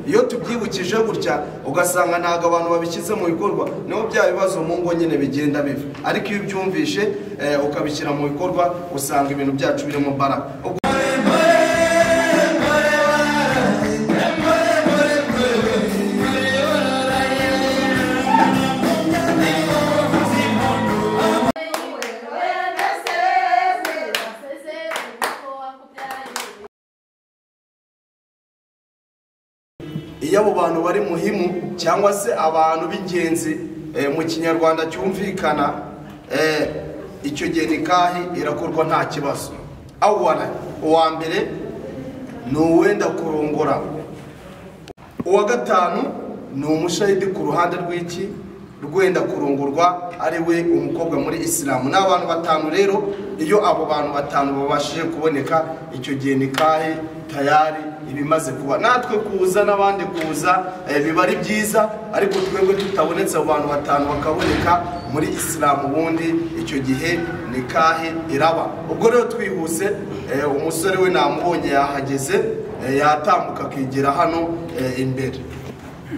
iyo tubyibukije gutya ugasanga ntago abantu babishyize mu bikorwa niho bya bibazo mu ngo nyine bigenda biva, ariko iyo ubyumvishe ukabishyira mu bikorwa usanga ibintu byacu birimo mbaraga. Iyo abo bantu bari muhimu cyangwa se abantu b'ingenzi mu kinyarwanda cyumvikana, icyo gihe nikahi irakorwa nta kibazo. Awala, uwa mbere ni uwenda kurongora, uwa gatanu ni umushahidi ku ruhande rw'iki rwenda kurongorwa ari we umukobwa muri Isilamu. N'abantu batanu rero, iyo abo bantu batanu babashije kuboneka, icyo gihe nikahi tayari ibimaze kuba. Natwe kuza n'abandi kuza biba ari byiza, ariko twebwe tutabonetse abo bantu batanu bakaboneka muri Isilamu, ubundi icyo gihe nikahi iraba. Ubwo rero twihuse, umusore we namubonye yahageze, yatambuka akigera hano imbere.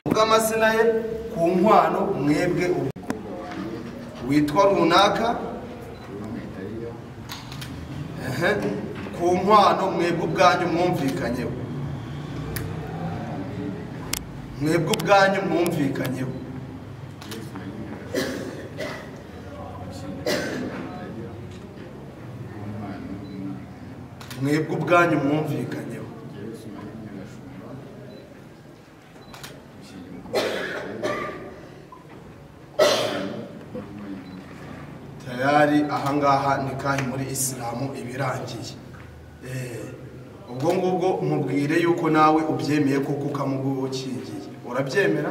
Ubwo amazina ye ku nkwano, mwebwe witwa runaka, ku nkwano mwebwe ubwanyu mwumvikanyeho, mwebwe ubwanyu mwumvikanyeho. Mwebwe ubwanyu mwumvikanyeho. Tayari ahangaha nikahi muri Isilamu ibirangiye. Ubwo ngubwo mubwire yuko nawe ubyemeye kuko ukamugukingiye. Urabyemera?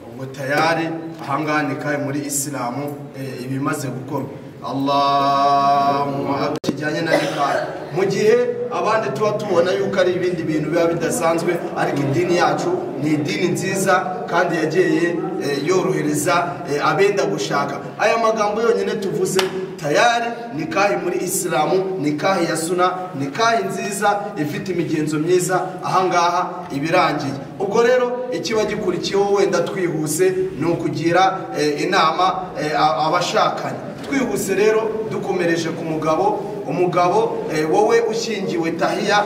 Ubwo tayari ahangaha nikahi muri Isilamu ibimaze gukorwa. Allahumma kijyanye na nikahi. Mu gihe abandi tuba tubona yuko ari ibindi bintu biba bidasanzwe, ariko idini yacu ni idini nziza kandi yagiye yorohereza abenda gushaka. Aya magambo yonyine tuvuze, tayari nikahi muri Isilamu, nikahi ya suna, nikahi nziza ifite imigenzo myiza, ahangaha ibirangiye. Ubwo rero ikiba gikurikiyeho wenda twihuse ni ukugira inama abashakanye. Twihuse rero dukomereje ku mugabo. Umugabo wowe ushingiwe tahiya,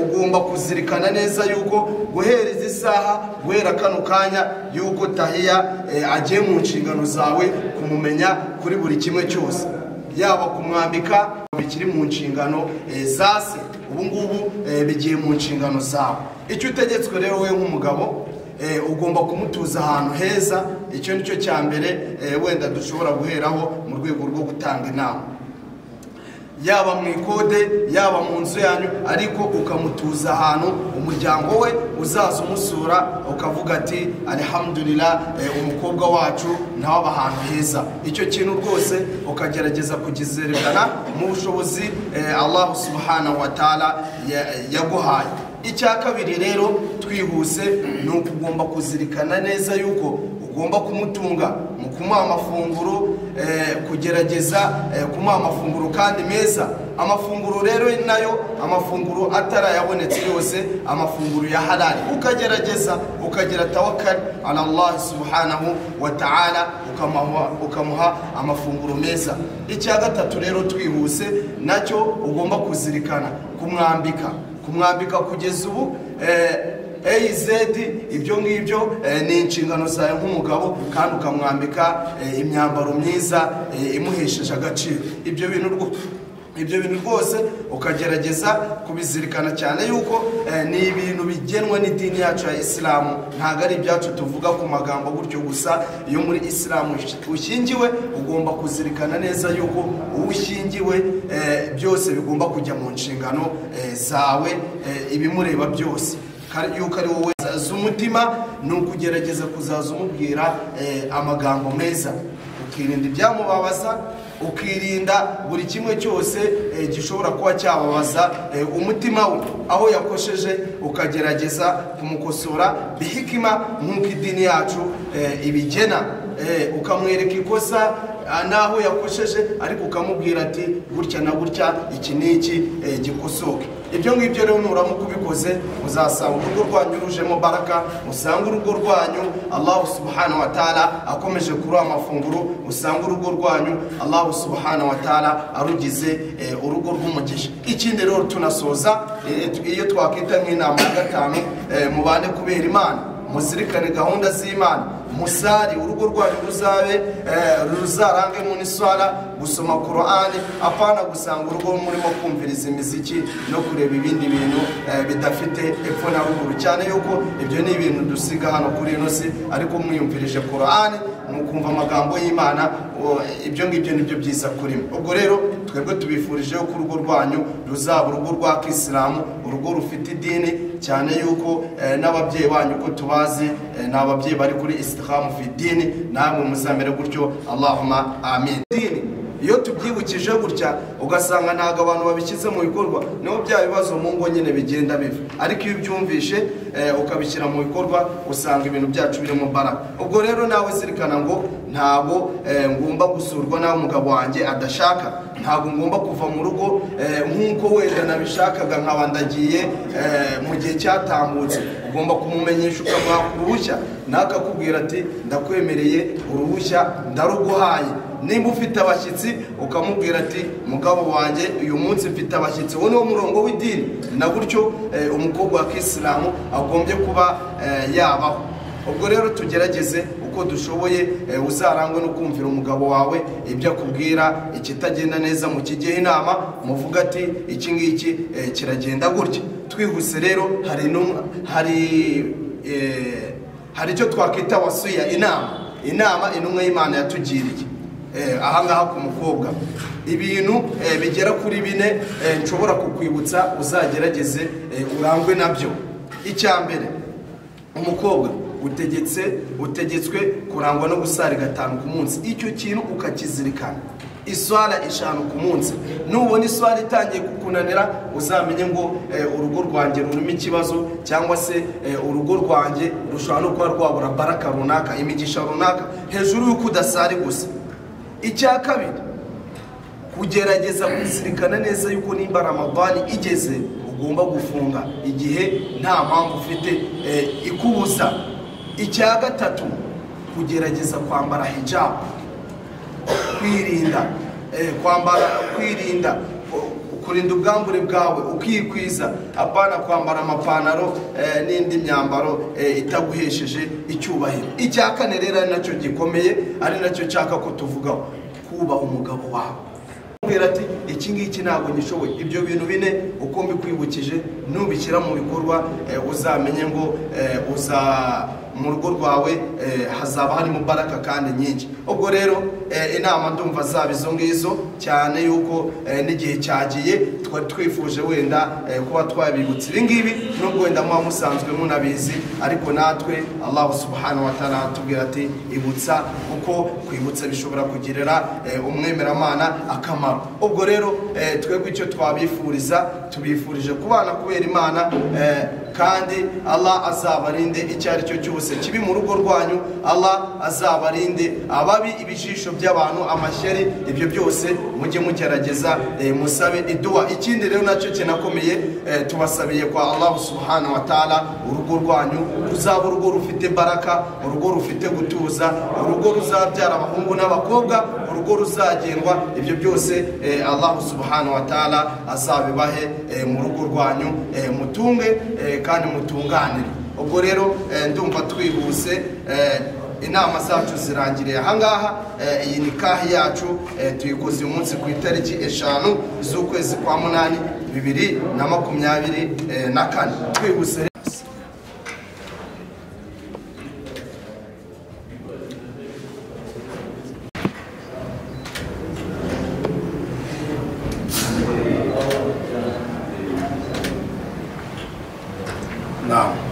ugomba kuzirikana neza yuko guhereza isaha, guhera kano kanya, yuko tahiya agiye mu nshingano zawe kumumenya kuri buri kimwe cyose, yaba kumwambika bikiri mu nshingano zase, ubu ngubu bigiye mu nshingano zawe. Icyo utegetswe rero we nk'umugabo, ugomba kumutuza ahantu heza. Icyo nicyo cya mbere wenda dushobora guheraho mu rwego rwo gutanga inama, yaba mu ikode yaba mu nzu yanyu, ariko ukamutuza ahantu umuryango we uzaza umusura ukavuga ati alhamdulillah, umukobwa wacu nawe aba ahantu heza. Icyo kintu rwose ukagerageza kugizerikana mu bushobozi Allah subhanahu wa ta'ala yaguhaye. Icya kabiri rero twihuse ni ukugomba kuzirikana neza yuko ugomba kumutunga mu kumuha amafunguro, kugerageza kumuha amafunguro kandi meza. Amafunguro rero nayo, amafunguro atarayabonetse yose, amafunguro ya halali, ukagerageza ukagira tawakkal ala Allah subhanahu wa ta'ala, ukamuha amafunguro meza. Icya gatatu rero twihuse nacyo ugomba kuzirikana kumwambika kugeza ubu AZ, ibyo ngibyo ni inshingano zawe nk'umugabo, kandi ukamwambika imyambaro myiza imuhesheje agaciro. Ibyo bintu rwose ukagerageza kubizirikana cyane yuko ni ibintu bigenwa n'idini yacu ya Isilamu, ntabwo ari ibyacu tuvuga ku magambo gutyo gusa. Iyo muri Isilamu ushingiwe, ugomba kuzirikana neza yuko ushingiwe byose bigomba kujya mu nshingano zawe, ibimureba byose, yuko ari wowe z'umutima. Ni ukugerageza kuzaza umubwira amagambo meza, ukirinda ibyamubabaza, ukirinda buri kimwe cyose gishobora kuba cyababaza umutima we. Aho yakosheje ukagerageza kumukosora bihikima nk'uko idini yacu ibigena, ukamwereka ikosa naho yakosheje, ariko ukamubwira ati gutya na gutya, iki n'iki gikosoke. ibyo ngibyo rero nuramuka ubikoze uzasanga urugo rwanyu rujemo baraka, usanga urugo rwanyu Allah subhanahu wa ta'ala akomeje kuruha amafunguro, usanga urugo rwanyu Allah subhanahu wa ta'ala arugize urugo rw'umugisha. Ikindi rero tunasoza iyo twakwita nk'inama ya gatanu, mubane kubera Imana, muzirikane gahunda z'Imana, musari urugo rwanyu ruzarange mu n'iswala, gusoma Qur'ani, apana gusanga urugo murimo kumviriza imiziki no kureba ibindi bintu bidafite epfo na ruguru, cyane yuko ibyo ni ibintu dusiga hano kuri ino si, ariko mwiyumvirije Qur'ani mukumva amagambo y'Imana, ibyo ngibyo nibyo byiza kuri mwe. Ubwo rero twebwe tubifurije ko urugo rwanyu ruzaba urugo rwa Kisilamu, urugo rufite idini, cyane yuko n'ababyeyi banyu ko tubazi n'ababyeyi bari kuri istiqamu fi dini, namwe muzamere gutyo. Allahumma amin. Dini iyo tubyibukije gutya ugasanga ntago abantu babishyize mu bikorwa, niho bya bibazo mu ngo nyine bigenda biva, ariko iyo ubyumvishe ukabishyira mu bikorwa usanga ibintu byacu birimo baraka. Ubwo rero nawe zirikana ngo ntago ngomba gusurwa nawe umugabo wanjye adashaka, ntago ngomba kuva mu rugo nk'uko wenda nabishakaga nkaba ndagiye mu gihe cyatambutse. Ugomba kumumenyesha ukamuha uruhushya, nakakubwira ati ndakwemereye uruhushya ndaruguhaye. Nimba ufite abashyitsi ukamubwira ati mugabo wanjye uyu munsi mfite abashyitsi, uwo ni wo murongo w'idini, na gutyo umukobwa wa Kisilamu agombye kuba yabaho. Ubwo rero tugerageze uko dushoboye, uzarangwe no kumvira umugabo wawe ibyo akubwira, ikitagenda neza mu kigihe inama, muvuga ati iki ngiki kiragenda gutya. Twihuse rero hari icyo twakwita wasiya, inama intumwa y'Imana yatugiriye ahangaha ku mukobwa. Ibintu bigera kuri 4 nshobora kukwibutsa uzagerageze urangwe nabyo. Icya mbere, umukobwa utegetswe kurangwa no gusara 5 ku munsi. Icyo kintu ukakizirikana, iswala 5 ku munsi. Nubona iswala itangiye kukunanira uzamenye ngo urugo rwanjye rurimo ikibazo, cyangwa se urugo rwanjye rushobora no kuba rwabura baraka runaka, imigisha runaka, hejuru y'uko udasari gusa. Icya kabiri, kugerageza kuzirikana neza yuko nimba Ramadani igeze ugomba gufunga igihe nta mpamvu ufite ikubuza. Icya gatatu, kugerageza kwambara hijab, kwirinda kurinda ubwambure bwawe ukikwiza, apana kwambara amapantaro n'indi myambaro itaguhesheje icyubahiro. Icya kane rero ari nacyo gikomeye, ari nacyo nshaka ko tuvugaho, kubaha umugabo wawe. Mbwira ati iki ngiki ntabwo nyishoboye. Ibyo bintu 4 uko mbikwibukije nubishyira mu bikorwa, uzamenye ngo mu rugo rwawe hazaba harimo baraka kandi nyinshi. Ubwo rero inama ndumva zaba izo ngizo, cyane yuko n'igihe cyagiye twari twifuje wenda kuba twabibutsa ibi ngibi, nubwo wenda muba musanzwe munabizi, ariko natwe Allah subhanahu wa ta'ala atubwira ati ibutsa, kuko kwibutsa bishobora kugirira umwemeramana akamaro. Ubwo rero twebwe icyo twabifuriza, tubifurije kubana kubera Imana, kandi Allah azabarinde icyo ari cyo cyose kibi mu rugo rwanyu. Allah azabarinde ababi, ibijisho by'abantu, amashyari, ibyo byose mujye mugerageza musabe idua. Ikindi rero nacyo kinakomeye, tubasabiye kwa Allah subhanahu wa ta'ala, urugo rwanyu ruzaba urugo rufite baraka, urugo rufite gutuza, urugo ruzabyara abahungu n'abakobwa, urugo ruzagendwa. Ibyo byose Allah subhanahu wa ta'ala azabibahe mu rugo rwanyu, mutunge kandi mutunganire. Ubwo rero ndumva twihuse, inama zacu zirangiriye ahangaha. Iyi nikahi yacu tuyikoze uyu munsi ku itariki 5 z'ukwezi kwa 8 2024. Twihuse.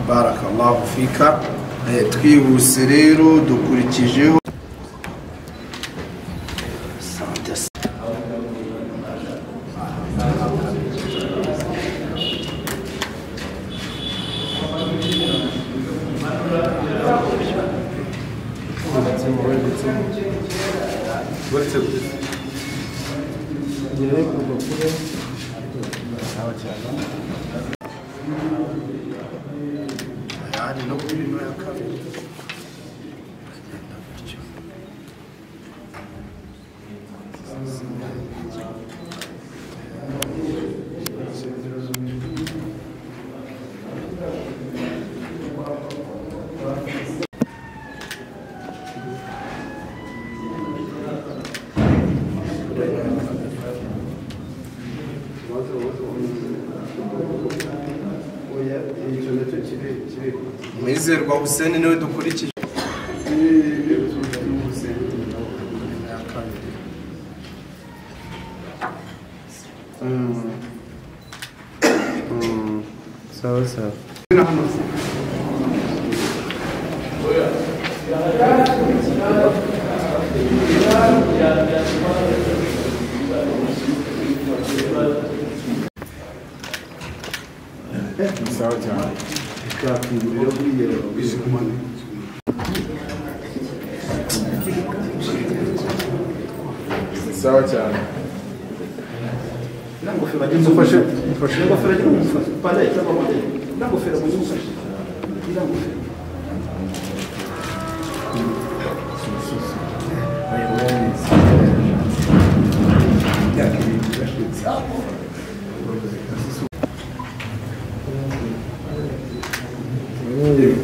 Barakallahu fika. Twihuse rero dukurikijeho hari no kuri no ya kabiri Mwizerwa Hussein niwe dukurikije sawa sawa sawa cyane twakingurira buriya bizikumana sawa cyane nangofero bagize ufashe nangofero agiye gufasha pale cyangwa nangofero bagize ufashe nangofero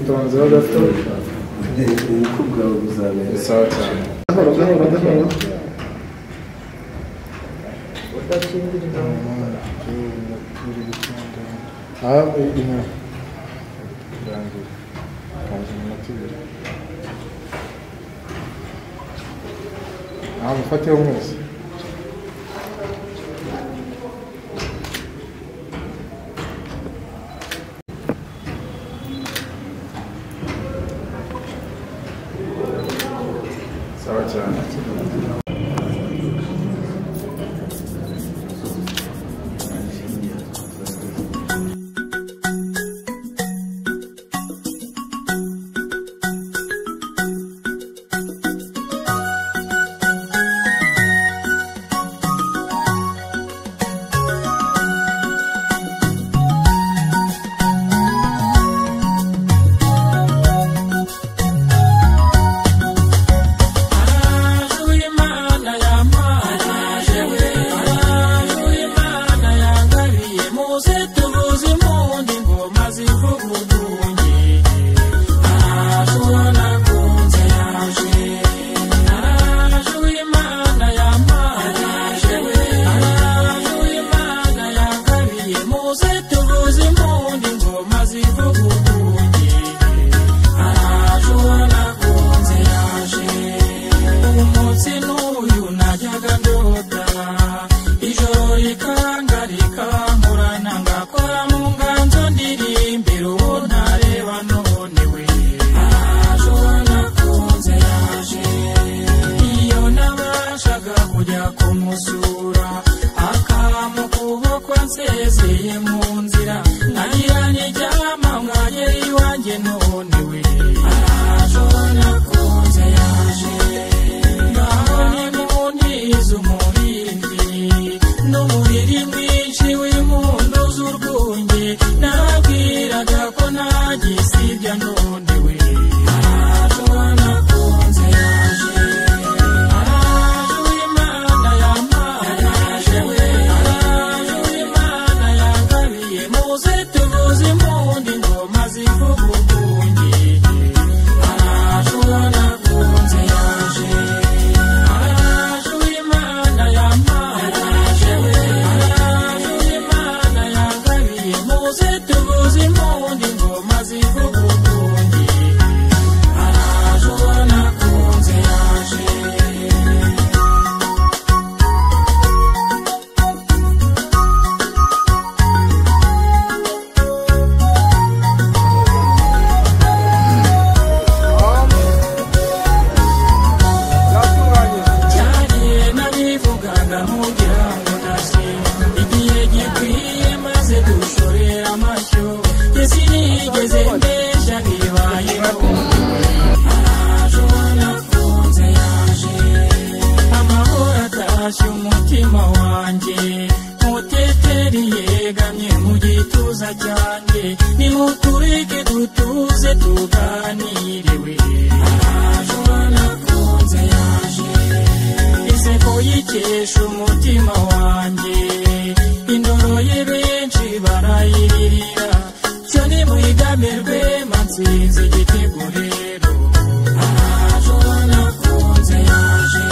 Tonze agato ubukubwa buzabera sawa cyane mufateho mwese sawa cyane umutima wanjye muteteriye cyiza cyanjye nimutureke dutuze tuganiriwe araje nakunze yaje iseko yikesha umutima wanjye indoro ye benshi barayiririra cyo nimuyigamirwe mansinze igitego rero araje nakunze yaje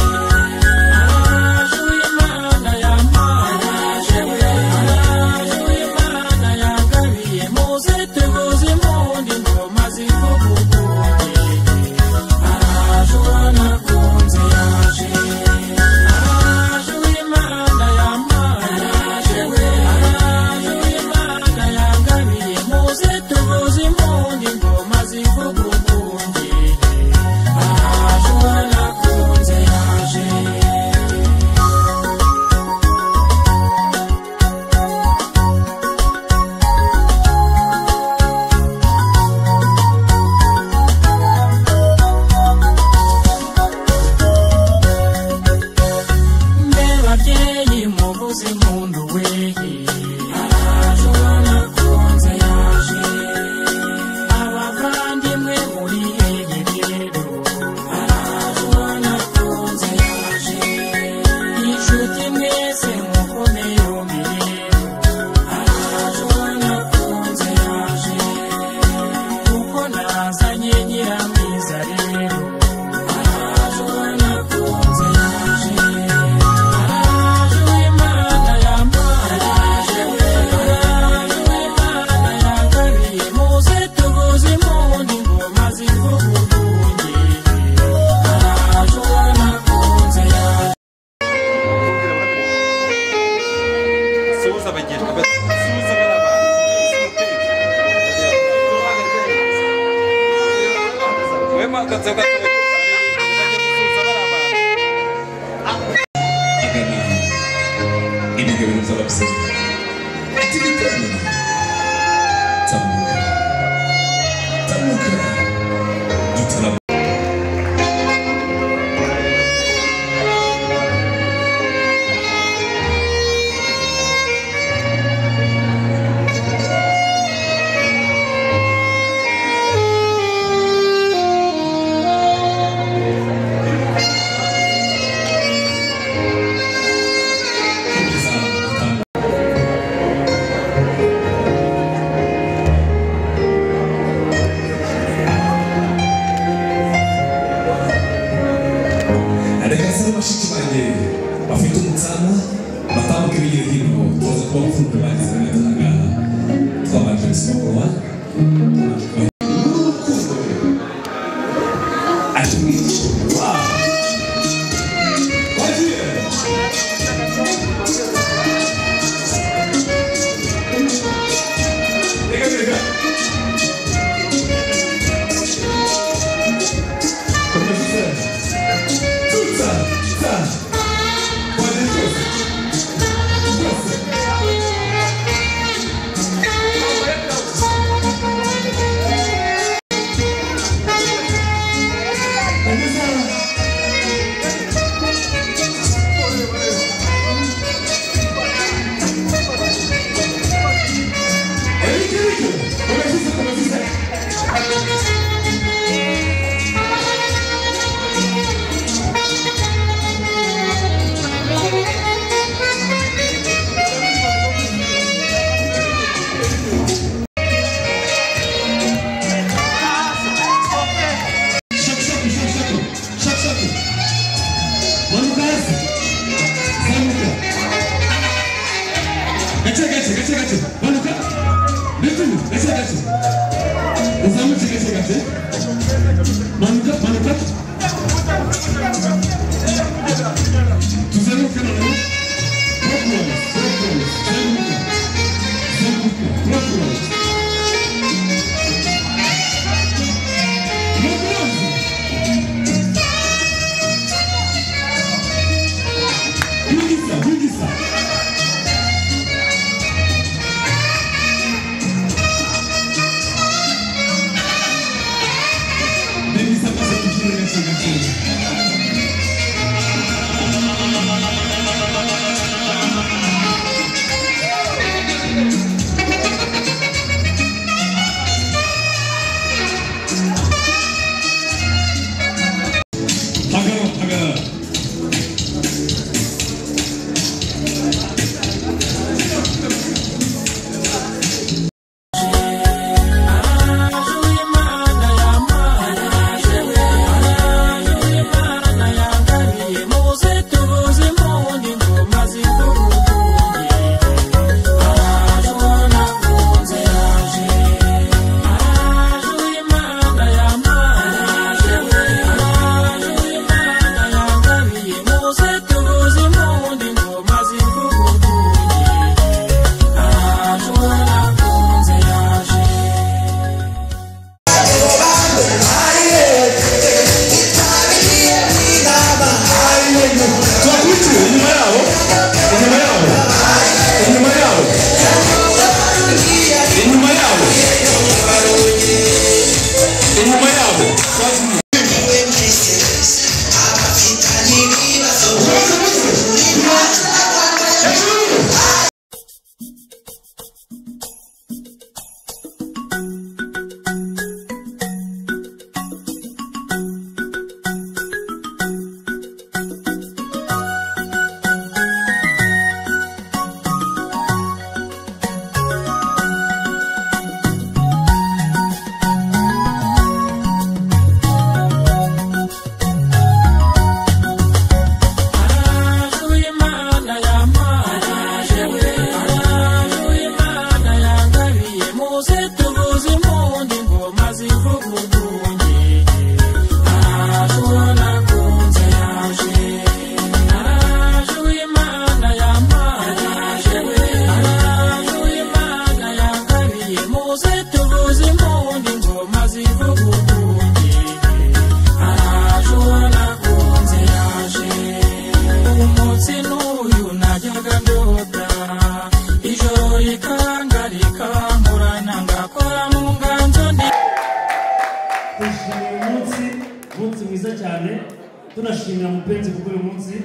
tunashimira mupenzi kuko uyu munsi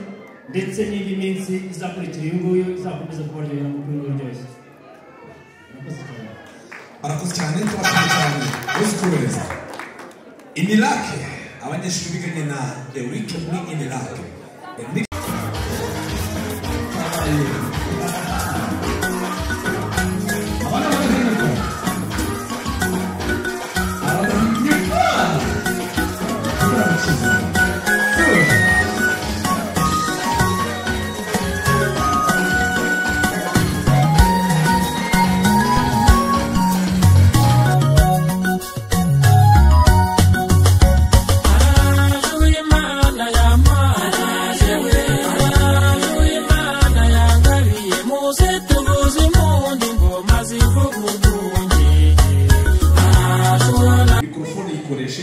ndetse n'indi minsi izakurikira uyu nguyu izakomeza kubaryohera mu kuri uryoshye. Arakoze cyane turashimye cyane West Inirake abanyeshuri biganye na Eric ni Inirake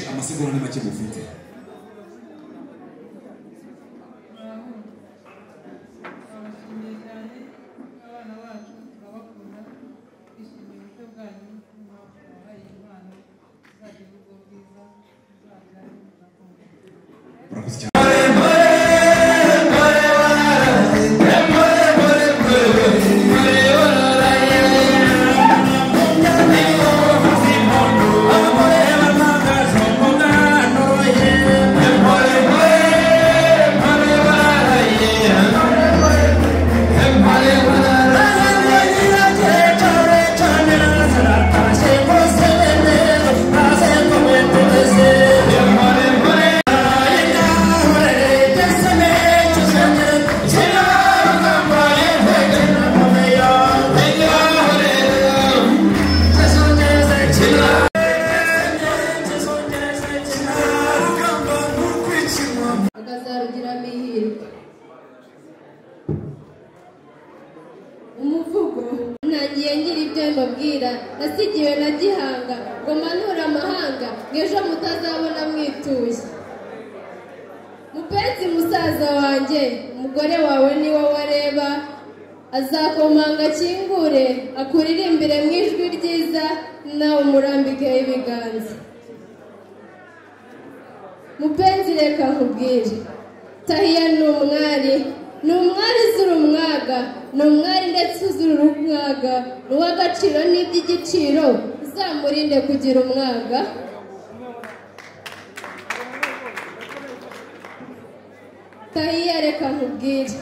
amasegonda make mufite. Umuvugo ntangiye ngira ibyo mbabwira nasigiwe na Gihanga ngo manure amahanga ngejo mutazabona mwituye. Mupenzi musaza wanjye umugore wawe niwe wareba azakomanga kingure akuririmbire mu ijwi ryiza nawe umurambikeho ibiganza. Mupenzi reka nkubwire Tahiya ni umwari uzura umwaga ni umwari ndetse uzura urumwaga ni uw'agaciro n'iby'igiciro uzamurinde kugira umwaga. Tahiya reka nkubwire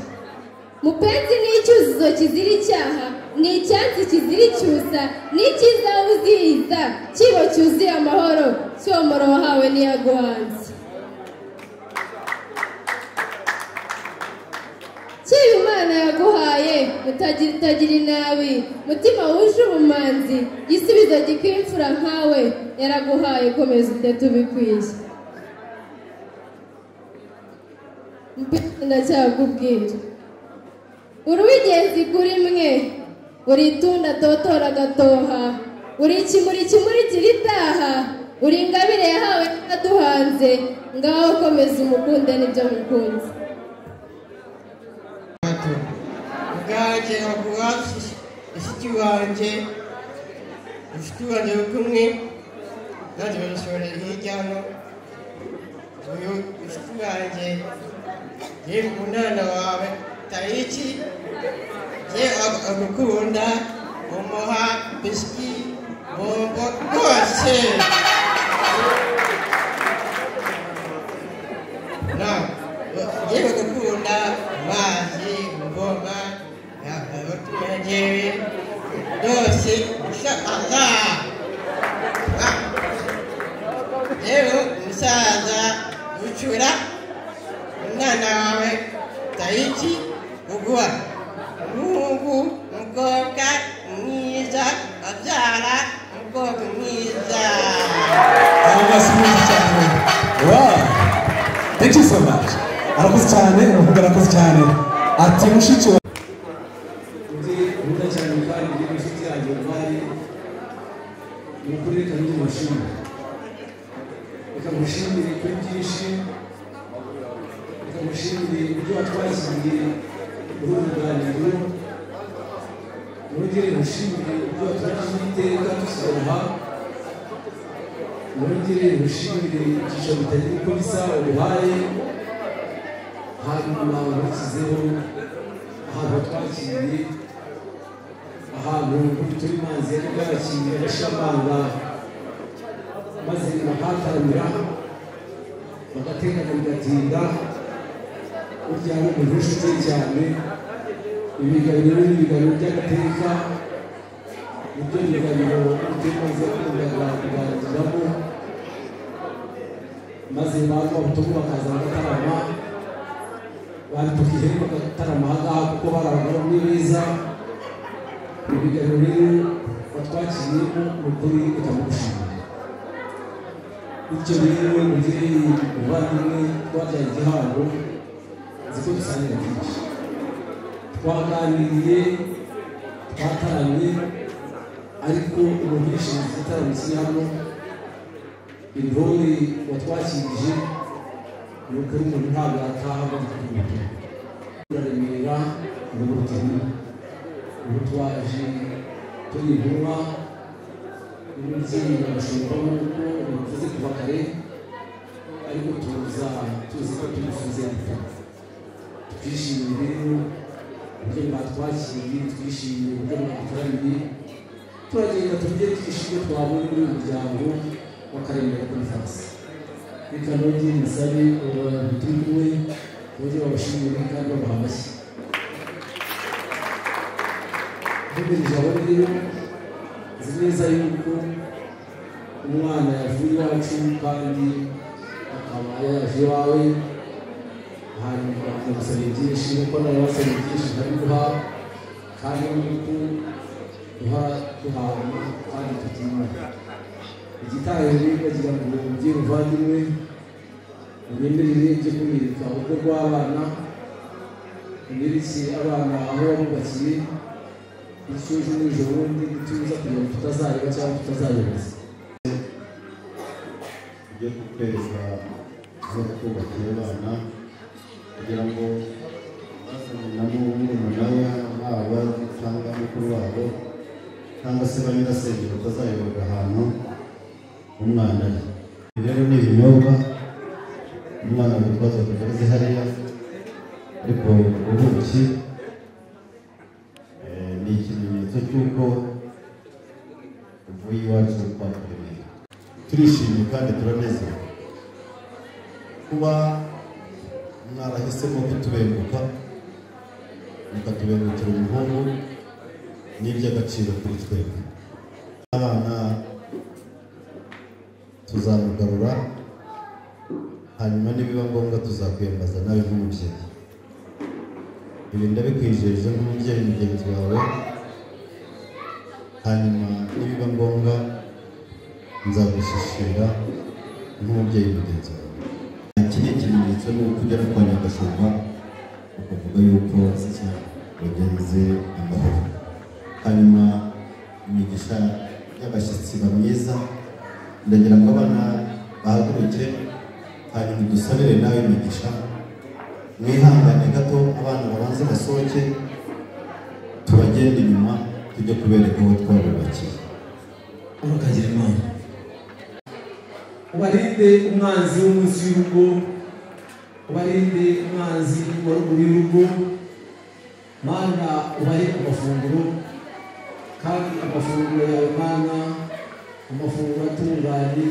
mupenzi ni icyuzuzo kizira icyaha ni icyansi kizira icyusa ni icyiza uzihiza kibo cyuzuye amahoro cyomoro wahawe n'iyaguhanze. Kiba Imana yaguhaye utagira inabi mutima wuje ubumanzi gisubizo gikwimfura nkawe yaraguhaye komeza utete ubikwiye. Ndacyakubwira uri uw'ingenzi kuri mwe uri itunda totora agatoha uri ikimuri kimurikira itaha uri ingabire yahawe n'aduhanze ngaho komeza umukunde n'ibyo mukunze. Ubwaje aguha ifite wanjye kumwe nanjye barashorera hirya hano uyu ifite wanjye ye umwana wawe Tariki ye agukunda umuha bisiki bombo rwose na ye agukunda amazi ngoma abaturage byose ushaka rero umusaza ucura umwana wawe Tariki uguha umuhungu umukobwa mwiza abyara umukobwa mwiza. Wow, thank you so much. Arakoze cyane umuvuga arakoze cyane ati mushiki wa undi cyane kandi inshuti yanjye bari ukuri kandi mashini ikamushimira kuri byinshi ikamushimira ibyo watwasigiye muri uruganiriro nongere mushimire ibyo watwasigiye iteka tusigaha nongere mushimire icyicaro bitagira uko bisa ubuhaye hanyuma bashyizeho ahantu twakiriye ahantu turi manzi yari bwakiriye bashamanga maze bakataramira bagatekana bigatinda burya ari umuntu w'inshuti cyane ibiganiro n'ibiganiro by'agateka nibyo biganiro bimaze kundaga kuganiramo maze abantu babutumwa bakaza bagatarama bari tukiheri bagatarama ahangaha kuko bari abagabo n'ibiza ibiganiro rero batwakiriyemo ni ukuri bikamugushimira bityo rero mugire ubuvandimwe twabyaye igihango nzi ko dusangira byinshi twaganiriye twataramye ariko umuntu yishimiye igitaramo kiri hano intore watwakirije ni ukuri umuntu ntabwo yataha bagikunda turaremera ngo rutini ubu twaje turi intumwa n'umubyeyi bagashobora n'uko bivuze kuva kare ariko tuzi ko tumusubize yamutanga twishimiye rero uburyo mwatwakiriye twishimiye uburyo mwadutaramiye turagenda tujye twishimiye twabonye muri uyu muryango w'akarere ka Fasi reka nongere musabe abantu turi kumwe bongere babashimire kandi babaha amashyi dukomeje abo rero nzi neza yuko umwana yavuye iwacu kandi akaba yaje iwawe hanyuma akamusaba byinshi kuko nawe wasabye byinshi nkabiguha kandi nuko duhana kandi tutimana igitaye bagira ngo umubyeyi uvandimwe unyemerere byo kumwereka urugo rw'abana umwereke abana aho wabubakiye bityo ejo n'ijoro bundi ntituza kugira ngo tutazareba cyangwa tutazayoboza tujye kutwereka aho twubakiye abana kugira ngo bazanye na murumuna we haba cyangwa mukuru wabo cyangwa se ba nyirasenge batazayoborwa ahantu umwana ari rero ni ibinyobwa umwana witwaza kugereze hariya ariko ubuki ni ikimenyetso cy'uko uvuye iwacu twakuremeye turishimye kandi turanezerewe kuba mwarahisemo kutubenguka mukatubengukira umuhungu ni iby'agaciro kuri twebwe abana tuzamugarura hanyuma nibiba ngombwa tuzakwiyambaza nawe nk'umubyeyi ibi ndabikwijeje nk'umubyeyi mugenzi wawe hanyuma nibiba ngombwa nzagushishira nk'umubyeyi mugenzi wawe iki ni ikimenyetso n'uko ugera kwa Nyagashumba ukavuga yuko wagenze amahoro hanyuma imigisha y'abashyitsi bamwiza ndagira ngo abana bahaguruke hanyuma dusabire nawe imigisha mwihangane gato abana babanze basohoke tubagende inyuma tujye kubereka aho twabubakiye urakagira imana ubarinde umwanzi w'umunsi w'urugo ubarinde umwanzi wa ruguru y'urugo mana ubahe amafunguro kandi amafunguro yawe mana amafunguro atunganye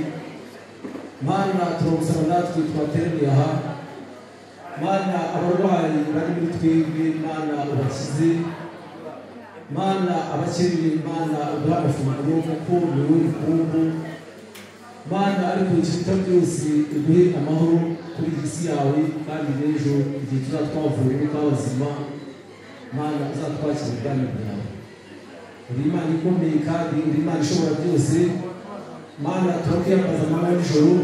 mana turagusaba natwe twateraniye aha mana abarwayi bari muri twebwe mana ubakize mana abakeneye mana uduha amafunguro kuko ni wowe rukumbu mana ariko ikiruta byose uduhe amahoro kuri iyi si yawe kandi n'ejo igihe tuzatwavuye n'ubw'abazima mana uzatwakira ubwami bwawe uri imana ikomeye kandi uri imana ishobora byose mana turakwiyambaza amanywa n'ijoro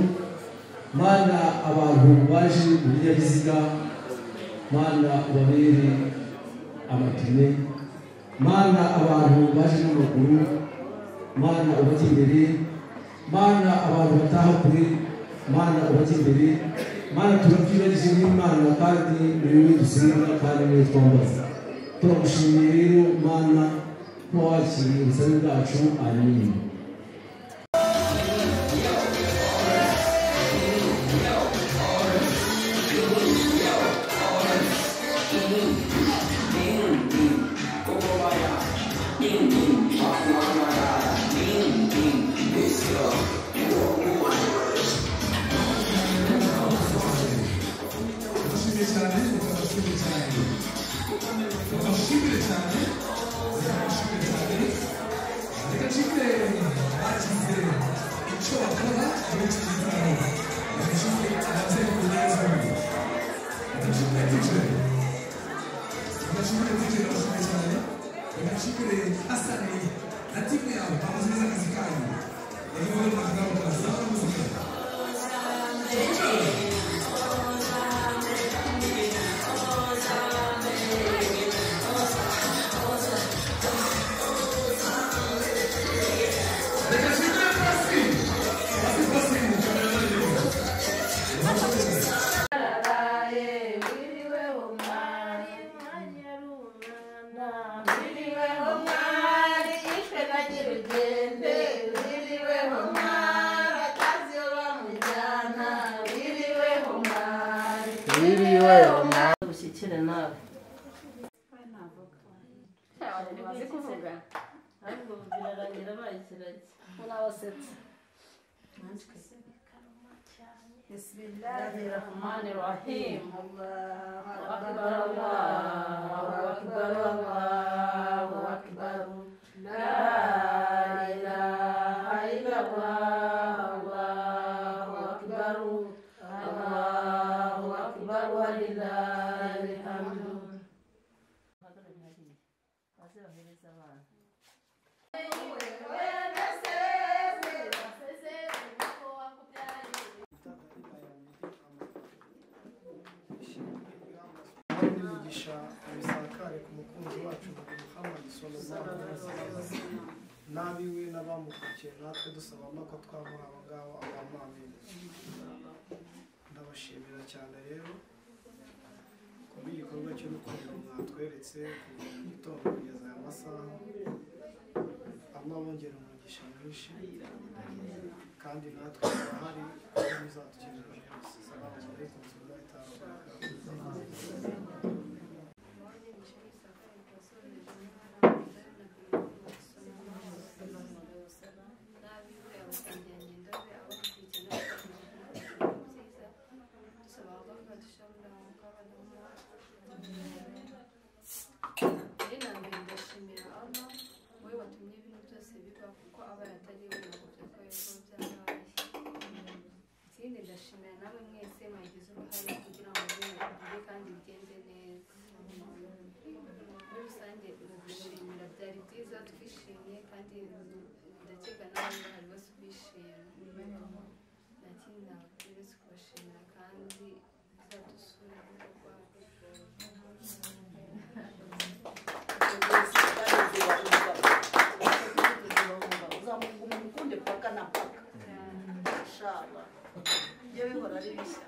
mana abantu baje mu binyabiziga mana ubabere amapine mana abantu baje n'amaguru mana ubajye imbere mana abantu bataha kure mana ubajye imbere mana turabyibagije n'imana kandi ni wowe dusenga kandi ni wowe twambaza turagushimiye rero mana ko wakiriye ubusabe bwacu amen Ushyikire nawe umaze kuvuga ariko birarangira bayikirage unabasetse Bismillahirrahmanirrahim Allahu akbar Allahu akbar Allahu akbar La ilaha illallah Allahu akbar Allahu akbar walillahil hamdu bazohereza abantu imigisha bisakare ku mukunzi wacu Muhammad sallallahu alaihi wasallam n'abiwe n'abamukurikiye natwe dusaba ko twamuha abo ngabo abamamini. Ndabashimira cyane rero ku bw'igikorwa cy'urukundo mwatweretse kuva mu gitondo kugeza aya masaha. Allah bongera umugisha mwinshi kandi natwe turahari aho muzatugirira byose. Salamu alaikum warahmatullahi wabarakatuh. Ndashimira namwe mwese mwagize uruhare kugira ngo bibe kandi bigende neza. Muri rusange gushimira byari byiza twishimye kandi ndakeka n'abandi bahari bose bishimye. Nta kindi nababwira uretse kubashimira kandi bizadusura urugo rwacu. uzamuguma mukunde paka na paka inshallah iyo bihora ari bishya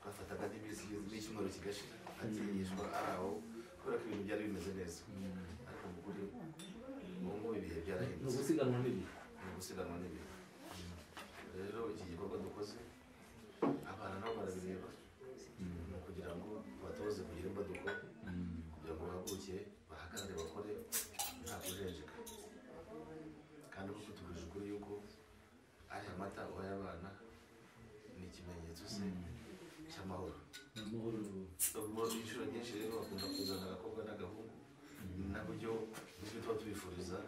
twafataga n'icyumweru kigashira akigishwa ari aho kubera ko ibintu byari bimeze neza ariko mu kuri ubu ngubu ibihe byarahindutse ni ugusiganwa n'ibihe rero iki gikorwa dukoze abana nabo barabireba ni ukugira ngo batoze kugira imbaduko kugira ngo bahaguruke bahagarare bakore nta kujenjeka kandi kuko tubuje ukuri yuko ari amata uhaye abana ni ikimenyetso se cy'amahoro. Inshuro nyinshi rero bakunda kuzana agakobwa n'agahungu nabyo tuba tubifuriza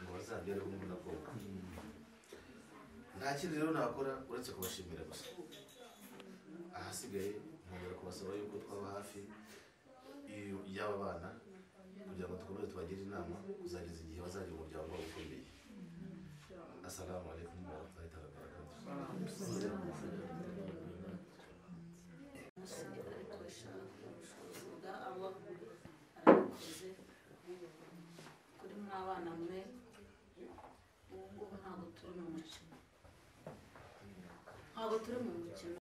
ngo bazabyare umuhungu n'akobwa. Nta kindi rero nakora uretse kubashimira gusa. Ahasigaye nkongera kubasaba yuko twaba hafi y'aba bana kugira ngo dukomeze tubagire inama kuzageza igihe bazagira umuryango wabo ukomeye. Assalamu alaikum warahmatullahi wabarakatuh. kuri mwabana mwe ubu ngubu ntabwo turi mu mukino